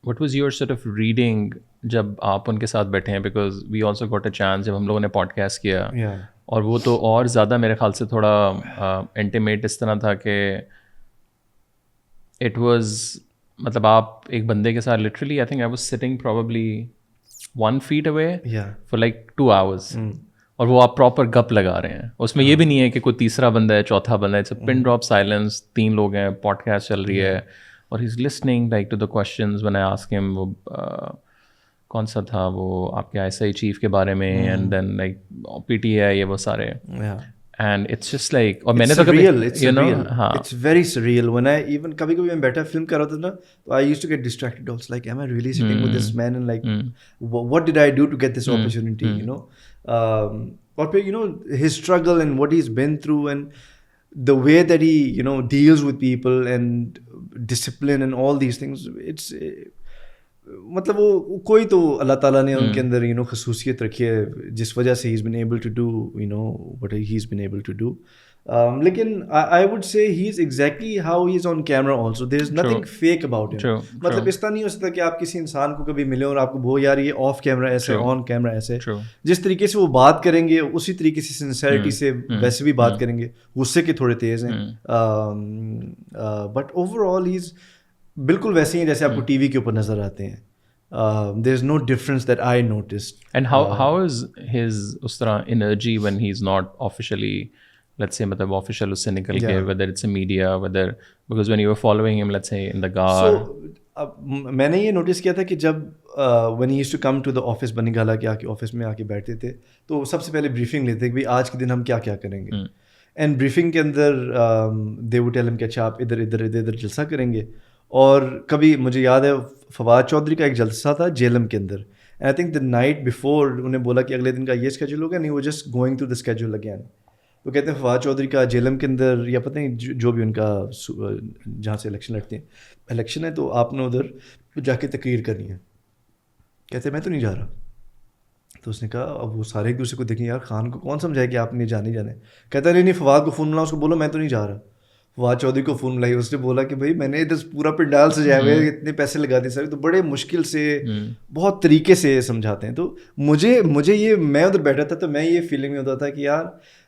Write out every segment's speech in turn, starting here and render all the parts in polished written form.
what was your sort of reading جب آپ ان کے ساتھ بیٹھے ہیں, because we also got a chance جب ہم لوگوں نے پوڈ کاسٹ کیا, اور وہ تو اور زیادہ میرے خیال سے تھوڑا انٹیمیٹ اس طرح تھا کہ اٹ واز مطلب آپ ایک بندے کے ساتھ literally I think I was sitting probably 1 feet away for like 2 hours, اور وہ آپ پراپر گپ لگا رہے ہیں. اس میں یہ بھی نہیں ہے کہ کوئی تیسرا بندہ ہے, چوتھا بندہ ہے, it's a pin drop silence, 3 لوگ ہیں, پوڈ کاسٹ چل رہی ہے, اور he is listening like to the questions when I ask him وہ کون سا تھا وہ آپ کے ISI چیف کے بارے میں, اینڈ دین لائک PTI یہ وہ سارے, اینڈ اٹس جسٹ لائک, اور میں نے تو کبھی you know it's very surreal when I even کبھی کبھی میں بیٹھا فلم کر رہا تھا نا, تو I used to get distracted also, like am I really sitting with this man and like what did I do to get this opportunity, you know, or you know his struggle and what he's been through and the way that he, you know, deals with people and discipline and all these things. It's مطلب وہ کوئی تو اللہ تعالیٰ نے ان کے اندر you know خصوصیت رکھی ہے جس وجہ سے he is been able to do you know what he is been able to do. لیکن I would say he is exactly how he is on camera also, there is nothing fake about him. مطلب اس طرح نہیں ہو سکتا کہ آپ کسی انسان کو کبھی ملے اور آپ کو وہ یار یہ آف کیمرا ایسے, آن کیمرا ایسے, جس طریقے سے وہ بات کریں گے اسی طریقے سے سنسیریٹی سے ویسے بھی بات کریں گے, غصے کے تھوڑے تیز ہیں, بٹ اوور آل ہی از بالکل ویسے ہی جیسے آپ کو ٹی وی کے اوپر نظر آتے ہیں. There is no difference that I noticed. And how is his اس طرح energy when he's not officially, let's say مطلب official اس سے نکل کے, whether it's a media, whether because when you were following him, let's say in the car. So میں نے یہ notice کیا تھا کہ جب when he used to come to the office بنی گالا کے آ کے آفس میں آ کے بیٹھتے تھے تو سب سے پہلے بریفنگ لیتے کہ بھائی آج کے دن ہم کیا کیا کریں گے, اینڈ بریفنگ کے اندر they would tell him کہ اچھا آپ ادھر ادھر ادھر ادھر جلسہ کریں گے. اور کبھی مجھے یاد ہے فواد چودھری کا ایک جلسہ تھا جیلم کے اندر, and I think the night before انہیں بولا کہ اگلے دن کا یہ اسکیجول ہوگا, نہیں وہ just going through the schedule again. وہ کہتے ہیں فواد چودھری کا جیلم کے اندر یا پتہ نہیں جو بھی ان کا جہاں سے الیکشن لڑتے ہیں الیکشن ہے تو آپ نے ادھر جا کے تقریر کرنی ہے. کہتے ہیں میں تو نہیں جا رہا. تو اس نے کہا اب وہ سارے ایک دوسرے کو دیکھیں یار خان کو کون سمجھائے کہ آپ نے جانے جانے. کہتا نہیں فواد کو فون ملا, اس کو بولو میں تو نہیں جا رہا. فواد چودھری کو فون ملائی, اس نے بولا کہ بھائی میں نے ادھر پورا پنڈال سجایا ہوا ہے, اتنے پیسے لگا دیے سارے, تو بڑے مشکل سے بہت طریقے سے سمجھاتے ہیں. تو مجھے یہ میں ادھر بیٹھا تھا تو میں یہ فیلنگ میں ہوتا تھا کہ یار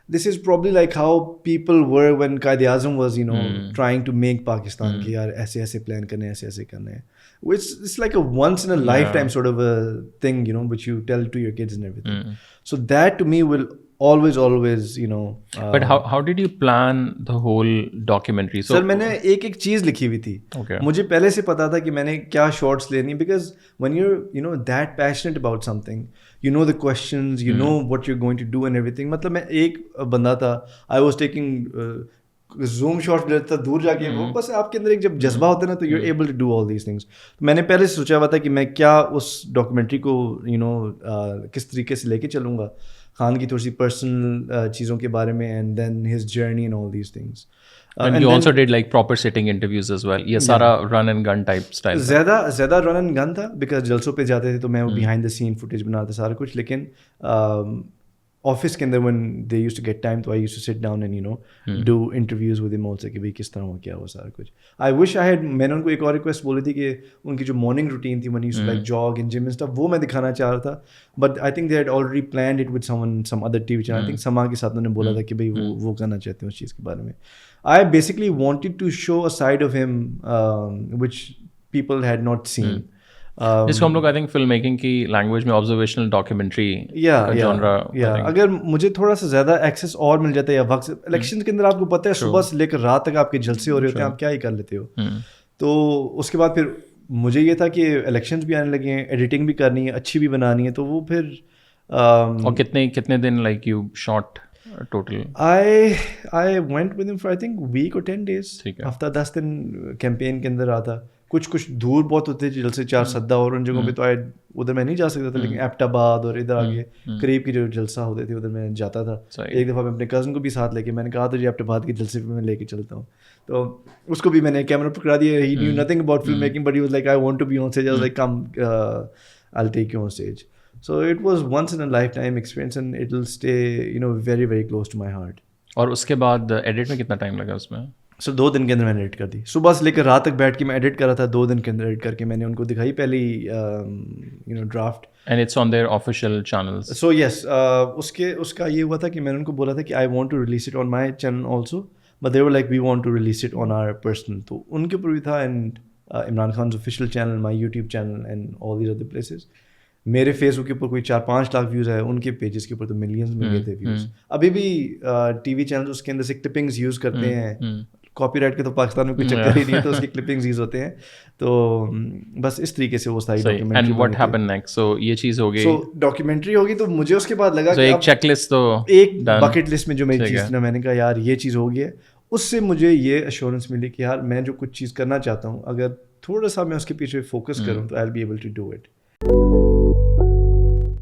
this is probably like how people were when Quaid Azam was you know trying to make Pakistan کہ یار ایسے ایسے پلان کرنے ایسے ایسے کرنے ہیں. It's like a once in a lifetime sort of a thing, you know, which you tell to your kids and everything. So that to me will always you know. But how did you plan the whole documentary? So sir میں نے ایک چیز لکھی ہوئی تھی. مجھے پہلے سے پتا تھا کہ میں نے کیا شارٹس لینی, because when you're you know that passionate about something, you know the questions, you know what you're going to do and everything. مطلب میں ایک بندہ تھا, I was taking zoom shot لیتا دور جا کے, وہ بس آپ کے اندر ایک جب جذبہ ہوتا ہے نا تو you able to do all these things. میں نے پہلے سے سوچا ہوا تھا کہ میں کیا اس ڈاکومنٹری کو یو نو کس طریقے سے لے کے چلوں گا, خان کی تھوڑی سی پرسنل چیزوں کے بارے میں, and then his journey and all these things. And you also did like proper sitting interviews as well. یہ سارا run and gun type style. زیادہ run and gun تھا, because جلسوں پہ جاتے تھے تو میں وہ behind the scene footage بناتا سارا کچھ. لیکن آفس کے اندر when they used to get time تو I used to sit down and you know do interviews with him also کہ بھائی کس طرح ہوا کیا ہوا سارا کچھ. I wish I had, میں نے ان کو ایک اور ریکویسٹ بولی تھی کہ ان کی جو مارننگ روٹین تھی when he used to like jog and gym and stuff وہ میں دکھانا چاہ رہا تھا, but I think they had already planned it with some other TV channel. I think سما کے ساتھ انہوں نے بولا تھا کہ بھائی وہ کرنا چاہتے ہیں اس چیز کے بارے میں. I basically wanted to show a side of him which people had not seen. جس کو ہم لوگ آئی تھنک فلم میکنگ کی لینگویج میں آبزرویشنل ڈاکیومنٹری جانرا. اگر مجھے تھوڑا سا زیادہ ایکسیس اور مل جاتا ہے یا وقت, الیکشن کے اندر آپ کو پتہ ہے صبح سے لے کر رات تک آپ کے جلسے ہو رہے ہوتے ہیں, آپ کیا ہی کر لیتے ہو. تو اس کے بعد پھر مجھے یہ تھا کہ الیکشنز بھی آنے لگے ہیں, ایڈیٹنگ بھی کرنی ہے, اچھی بھی بنانی ہے, تو وہ پھر اور کتنے دن like you shot total. I went with him for I think week or 10 days. ہفتہ 10 دن کیمپین کے اندر رہا تھا. کچھ دور بہت ہوتے تھے جلسے, 4 سدا اور ان جگہوں پہ تو ادھر میں نہیں جا سکتا تھا, لیکن ایبٹ آباد اور ادھر آگے قریب کے جو جلسہ ہوتے تھے ادھر میں جاتا تھا. ایک دفعہ میں اپنے کزن کو بھی ساتھ لے کے, میں نے کہا تھا جی ایبٹ آباد کے جلسے پہ میں لے کے چلتا ہوں, تو اس کو بھی میں نے کیمرہ پکڑا دیا. He knew nothing about film making but he was like I want to be on stage. I was like come I'll take you on stage. So it was once in a lifetime experience and it will stay you know very very close to my heart. اور اس کے بعد edit میں کتنا time لگا اس میں؟ سو 2 دن کے اندر میں نے ایڈٹ کر دی. صبح سے لے کر رات تک بیٹھ کے میں ایڈٹ کر رہا تھا. 2 دن کے اندر ایڈٹ کر کے میں نے ان کو دکھائی پہلی draft. And it's on their official channels. So yes, اس کا یہ ہوا تھا کہ میں نے ان کو بولا تھا کہ I want to release it on my channel also, but they were like we want to release it on our personal. تو ان کے اوپر بھی تھا, and Imran Khan's official channel, my YouTube channel and all these other places. میرے face بک کے اوپر کوئی 4-5 lakh views ہے, ان کے پیجز کے اوپر تو ملینز میں گئے تھے ویوز. ابھی بھی ٹی وی چینلز اس کے اندر سے کلپنگز یوز کرتے ہیں. کاپی رائٹ کے تو پاکستان میں کوئی چکر ہی نہیں ہے, تو اس کی کلپنگز یوز ہوتے ہیں. تو بس اس طریقے سے وہ ساری documentary. And what happen next? So یہ چیز ہو گئی, سو ڈاکیومنٹری ہوگی. تو مجھے اس کے بعد لگا کہ ایک چیک لسٹ, تو ایک بکٹ لسٹ میں جو میری چیز تھی, میں نے کہا یار یہ چیز ہو گئی ہے. اس سے مجھے یہ ایشورنس ملی کہ یار میں جو کچھ چیز کرنا چاہتا ہوں, اگر تھوڑا سا میں اس کے پیچھے فوکس کروں تو I will be able to do it.